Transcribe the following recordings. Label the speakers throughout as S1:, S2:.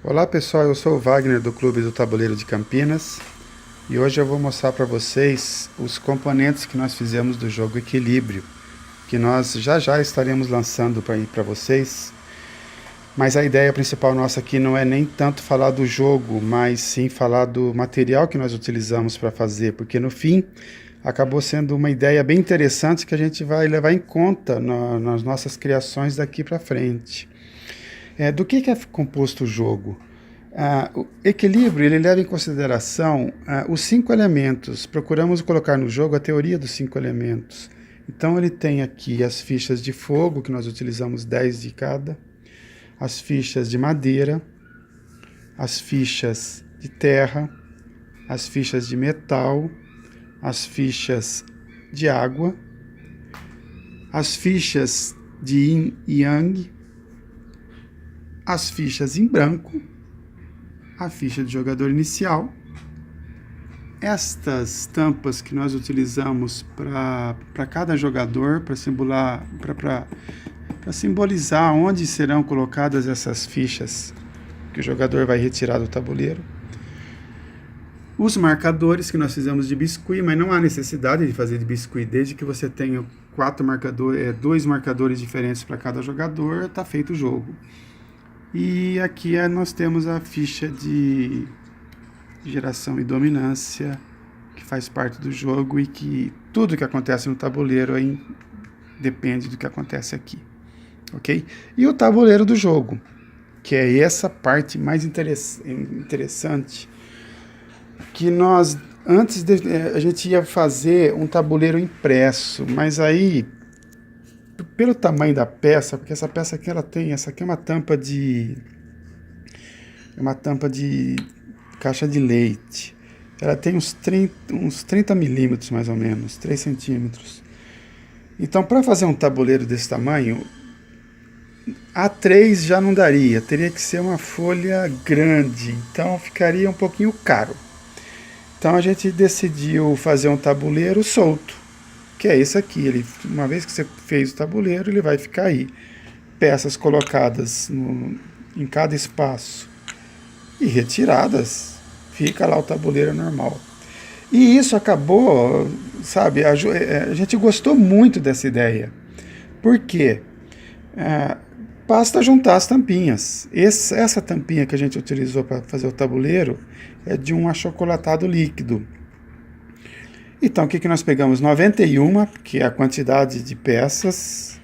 S1: Olá pessoal, eu sou o Wagner do Clube do Tabuleiro de Campinas e hoje eu vou mostrar para vocês os componentes que nós fizemos do jogo Equilíbrio, que nós já estaremos lançando para vocês. Mas a ideia principal nossa aqui não é nem tanto falar do jogo, mas sim falar do material que nós utilizamos para fazer, porque no fim acabou sendo uma ideia bem interessante que a gente vai levar em conta nas nossas criações daqui para frente. Do que é composto o jogo? O equilíbrio ele leva em consideração os 5 elementos. Procuramos colocar no jogo a teoria dos 5 elementos. Então ele tem aqui as fichas de fogo, que nós utilizamos 10 de cada, as fichas de madeira, as fichas de terra, as fichas de metal, as fichas de água, as fichas de yin e yang, as fichas em branco, a ficha de jogador inicial. Estas tampas que nós utilizamos para cada jogador, para simbolizar onde serão colocadas essas fichas que o jogador vai retirar do tabuleiro. Os marcadores que nós fizemos de biscuit, mas não há necessidade de fazer de biscuit, desde que você tenha 2 marcadores diferentes para cada jogador, está feito o jogo. E aqui nós temos a ficha de geração e dominância, que faz parte do jogo e que tudo que acontece no tabuleiro depende do que acontece aqui. Ok? E o tabuleiro do jogo, que é essa parte mais interessante, que nós, a gente ia fazer um tabuleiro impresso, mas aí, pelo tamanho da peça, porque essa peça aqui essa aqui é uma tampa de caixa de leite. Ela tem uns 30 milímetros mais ou menos, 3 centímetros. Então, para fazer um tabuleiro desse tamanho, A3 já não daria, teria que ser uma folha grande, então ficaria um pouquinho caro. Então a gente decidiu fazer um tabuleiro solto, que é esse aqui. Uma vez que você fez o tabuleiro, ele vai ficar aí. Peças colocadas em cada espaço e retiradas, fica lá o tabuleiro normal. E isso acabou, sabe, a gente gostou muito dessa ideia. Por quê? Basta juntar as tampinhas. Essa tampinha que a gente utilizou para fazer o tabuleiro é de um achocolatado líquido. Então, o que nós pegamos? 91, que é a quantidade de peças.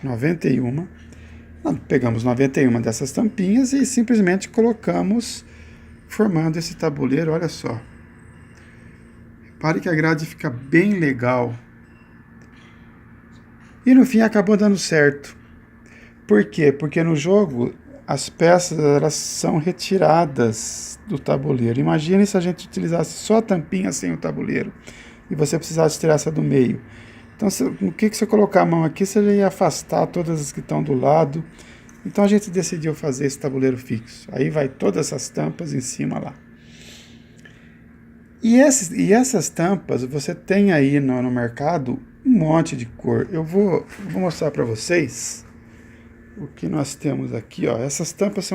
S1: 91. Nós pegamos 91 dessas tampinhas e simplesmente colocamos, formando esse tabuleiro. Olha só. Repare que a grade fica bem legal. E no fim acabou dando certo. Por quê? Porque no jogo as peças elas são retiradas do tabuleiro. Imagine se a gente utilizasse só a tampinha sem o tabuleiro e você precisasse tirar essa do meio. Então, o que você colocar a mão aqui, você já ia afastar todas as que estão do lado. Então a gente decidiu fazer esse tabuleiro fixo. Aí vai todas essas tampas em cima lá. E essas tampas, você tem aí no mercado um monte de cor. Eu vou mostrar para vocês o que nós temos aqui, ó. Essas tampas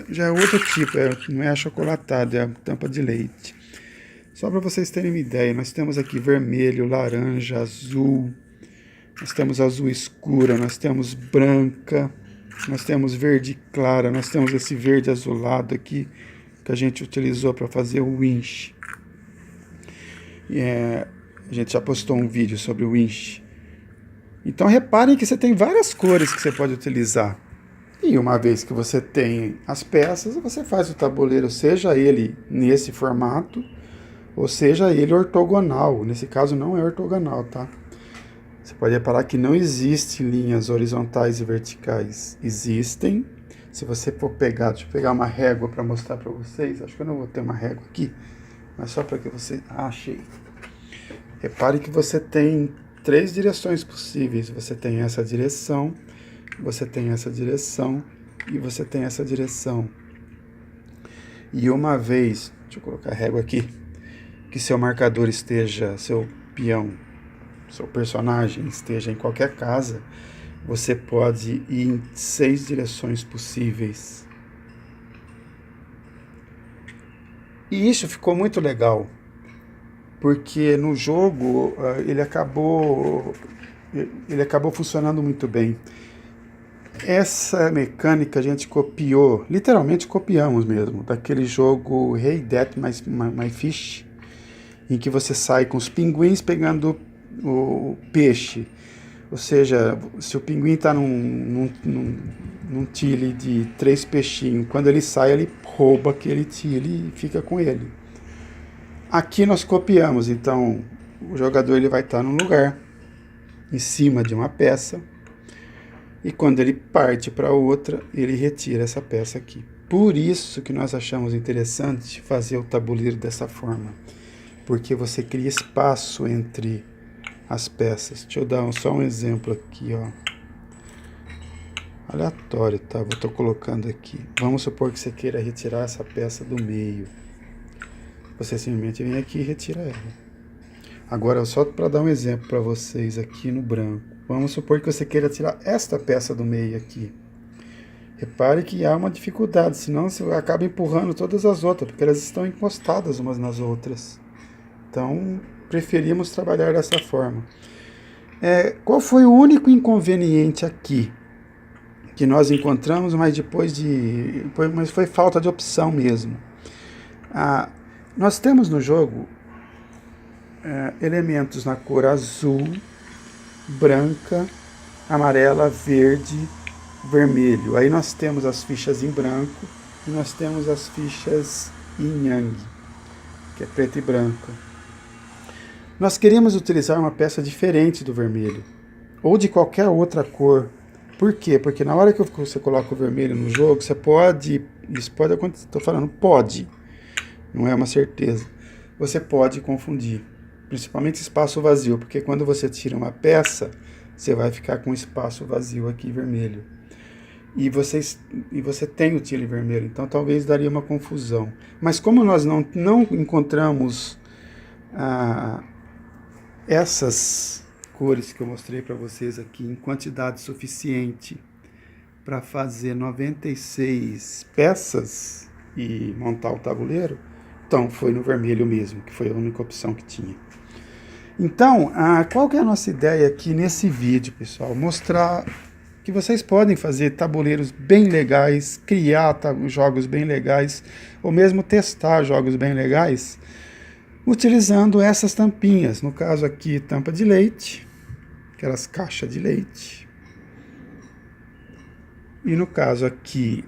S1: já é outro tipo, não é achocolatado, é a tampa de leite. Só para vocês terem uma ideia, nós temos aqui vermelho, laranja, azul, nós temos azul escura, nós temos branca, nós temos verde clara, nós temos esse verde azulado aqui, que a gente utilizou para fazer o winch. A gente já postou um vídeo sobre o winch. Então reparem que você tem várias cores que você pode utilizar. E uma vez que você tem as peças, você faz o tabuleiro, seja ele nesse formato, ou seja ele ortogonal. Nesse caso não é ortogonal, tá? Você pode reparar que não existem linhas horizontais e verticais. Existem. Se você for pegar, deixa eu pegar uma régua para mostrar para vocês. Acho que eu não vou ter uma régua aqui, mas só para que você... achei. Repare que você tem 3 direções possíveis. Você tem essa direção, você tem essa direção e você tem essa direção. E uma vez, deixa eu colocar a régua aqui, que seu marcador esteja, seu peão, seu personagem esteja em qualquer casa, você pode ir em 6 direções possíveis. E isso ficou muito legal, porque no jogo ele acabou funcionando muito bem. Essa mecânica a gente copiou, literalmente copiamos mesmo, daquele jogo Hey Death My Fish, em que você sai com os pinguins pegando o peixe. Ou seja, se o pinguim está num tile de 3 peixinhos, quando ele sai, ele rouba aquele tile e fica com ele. Aqui nós copiamos, então o jogador ele vai estar num lugar, em cima de uma peça, e quando ele parte para outra, ele retira essa peça aqui. Por isso que nós achamos interessante fazer o tabuleiro dessa forma, porque você cria espaço entre as peças. Deixa eu dar só um exemplo aqui, ó. Aleatório, tá? Eu tô colocando aqui. Vamos supor que você queira retirar essa peça do meio. Você simplesmente vem aqui e retira ela. Agora, só para dar um exemplo para vocês aqui no branco. Vamos supor que você queira tirar esta peça do meio aqui. Repare que há uma dificuldade, senão você acaba empurrando todas as outras, porque elas estão encostadas umas nas outras. Então, preferimos trabalhar dessa forma. Qual foi o único inconveniente aqui que nós encontramos, mas mas foi falta de opção mesmo. Nós temos no jogo elementos na cor azul, branca, amarela, verde, vermelho. Aí nós temos as fichas em branco e nós temos as fichas em yang, que é preto e branco. Nós queríamos utilizar uma peça diferente do vermelho, ou de qualquer outra cor. Por quê? Porque na hora que você coloca o vermelho no jogo, você pode, isso pode acontecer, estou falando pode, não é uma certeza, você pode confundir, principalmente espaço vazio, porque quando você tira uma peça, você vai ficar com espaço vazio aqui vermelho. E você tem o tile vermelho, então talvez daria uma confusão. Mas como nós não encontramos essas cores que eu mostrei para vocês aqui em quantidade suficiente para fazer 96 peças e montar o tabuleiro, então foi no vermelho mesmo, que foi a única opção que tinha. Então, qual que é a nossa ideia aqui nesse vídeo, pessoal? Mostrar que vocês podem fazer tabuleiros bem legais, criar jogos bem legais, ou mesmo testar jogos bem legais, utilizando essas tampinhas. No caso aqui, tampa de leite, aquelas caixas de leite. E no caso aqui,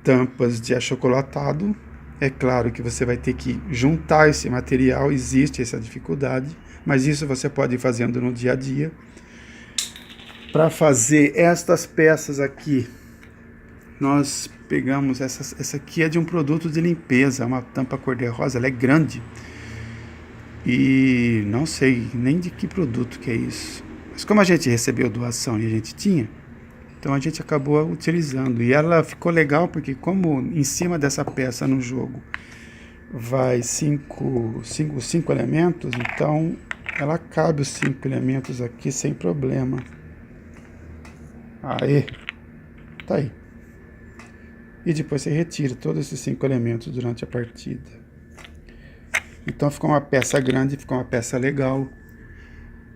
S1: tampas de achocolatado. É claro que você vai ter que juntar esse material, existe essa dificuldade, mas isso você pode ir fazendo no dia a dia. Para fazer estas peças aqui, nós pegamos, essa aqui é de um produto de limpeza, uma tampa cor-de-rosa, ela é grande. E não sei nem de que produto que é isso. Mas como a gente recebeu doação e a gente tinha, então a gente acabou utilizando. E ela ficou legal porque como em cima dessa peça no jogo vai cinco elementos, então ela cabe os 5 elementos aqui sem problema. Aí, tá aí. E depois você retira todos esses 5 elementos durante a partida. Então ficou uma peça grande, ficou uma peça legal.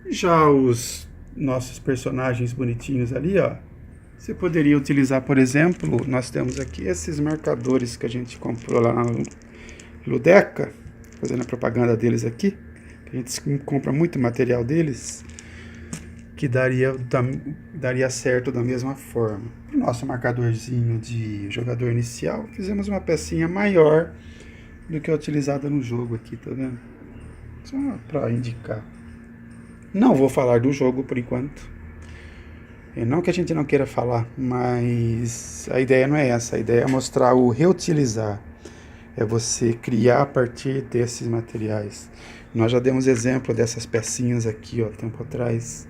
S1: Já os nossos personagens bonitinhos ali, ó, você poderia utilizar, por exemplo, nós temos aqui esses marcadores que a gente comprou lá na Ludeca, fazendo a propaganda deles aqui, a gente compra muito material deles, que daria certo da mesma forma. O nosso marcadorzinho de jogador inicial, fizemos uma pecinha maior do que a utilizada no jogo aqui, tá vendo? Só para indicar. Não vou falar do jogo por enquanto. Não que a gente não queira falar, mas a ideia não é essa. A ideia é mostrar o reutilizar. É você criar a partir desses materiais. Nós já demos exemplo dessas pecinhas aqui, ó, tempo atrás,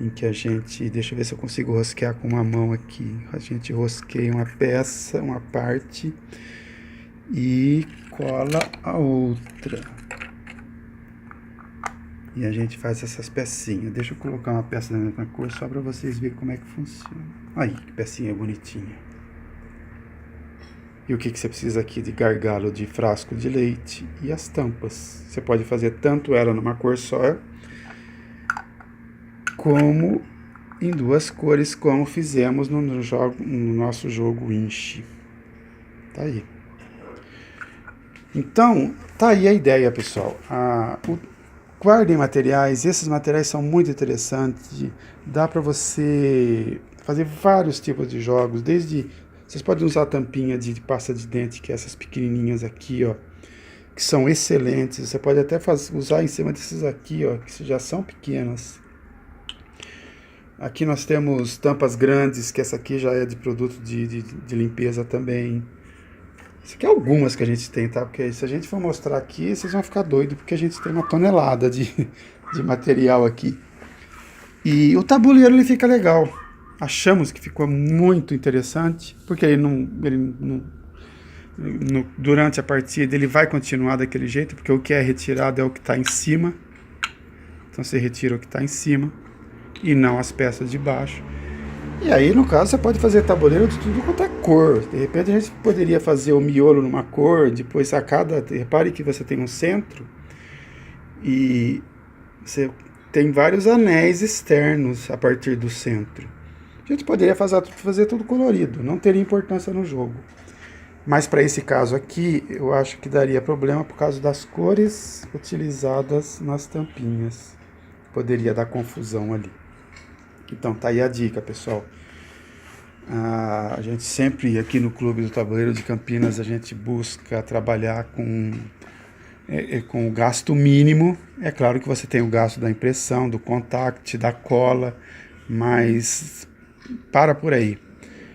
S1: em que a gente, deixa eu ver se eu consigo rosquear com uma mão aqui. A gente rosqueia uma peça, uma parte, e cola a outra. E a gente faz essas pecinhas. Deixa eu colocar uma peça da mesma cor só para vocês verem como é que funciona. Aí, que pecinha bonitinha. E o que você precisa aqui de gargalo de frasco de leite e as tampas. Você pode fazer tanto ela numa cor só, como em duas cores, como fizemos no nosso jogo Inche. Tá aí. Então, tá aí a ideia, pessoal. Guardem materiais, esses materiais são muito interessantes. Dá para você fazer vários tipos de jogos, desde vocês podem usar a tampinha de pasta de dente, que é essas pequenininhas aqui, ó, que são excelentes. Você pode até usar em cima desses aqui, ó, que já são pequenas. Aqui nós temos tampas grandes, que essa aqui já é de produto de limpeza também. Isso aqui é algumas que a gente tem, tá? Porque se a gente for mostrar aqui, vocês vão ficar doidos, porque a gente tem uma tonelada de material aqui. E o tabuleiro, ele fica legal. Achamos que ficou muito interessante, porque durante a partida ele vai continuar daquele jeito, porque o que é retirado é o que está em cima. Então você retira o que está em cima e não as peças de baixo. E aí, no caso, você pode fazer tabuleiro de tudo quanto é cor. De repente a gente poderia fazer o miolo numa cor, depois a cada... Repare que você tem um centro e você tem vários anéis externos a partir do centro. A gente poderia fazer tudo colorido, não teria importância no jogo. Mas para esse caso aqui, eu acho que daria problema por causa das cores utilizadas nas tampinhas. Poderia dar confusão ali. Então tá aí a dica, pessoal. A gente sempre aqui no Clube do Tabuleiro de Campinas, a gente busca trabalhar com o gasto mínimo. É claro que você tem o gasto da impressão, do contact, da cola, mas para por aí.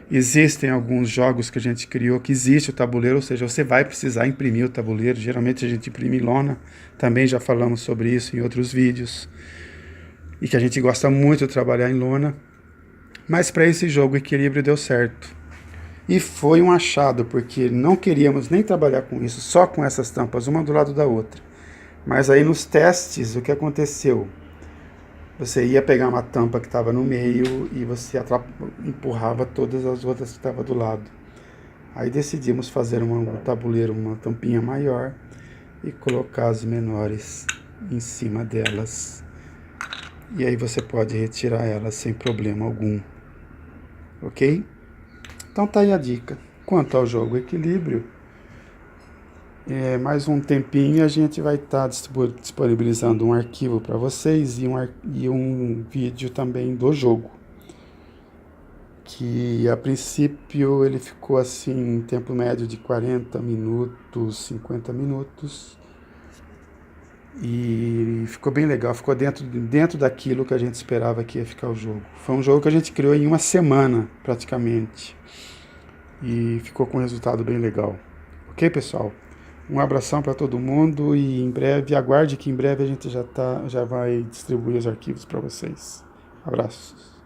S1: Existem alguns jogos que a gente criou que existe o tabuleiro, ou seja, você vai precisar imprimir o tabuleiro. Geralmente a gente imprime lona, também já falamos sobre isso em outros vídeos. E que a gente gosta muito de trabalhar em lona. Mas para esse jogo o equilíbrio deu certo. E foi um achado, porque não queríamos nem trabalhar com isso, só com essas tampas, uma do lado da outra. Mas aí nos testes, o que aconteceu? Você ia pegar uma tampa que estava no meio e você empurrava todas as outras que estavam do lado. Aí decidimos fazer um tabuleiro, uma tampinha maior e colocar as menores em cima delas. E aí você pode retirar elas sem problema algum. Ok? Então tá aí a dica. Quanto ao jogo Equilíbrio, mais um tempinho a gente vai estar disponibilizando um arquivo para vocês e um vídeo também do jogo. Que a princípio ele ficou assim em tempo médio de 40 minutos, 50 minutos. E ficou bem legal, ficou dentro daquilo que a gente esperava que ia ficar o jogo. Foi um jogo que a gente criou em uma semana, praticamente. E ficou com um resultado bem legal. Ok, pessoal? Um abração para todo mundo e em breve, aguarde que em breve a gente já vai distribuir os arquivos para vocês. Abraços.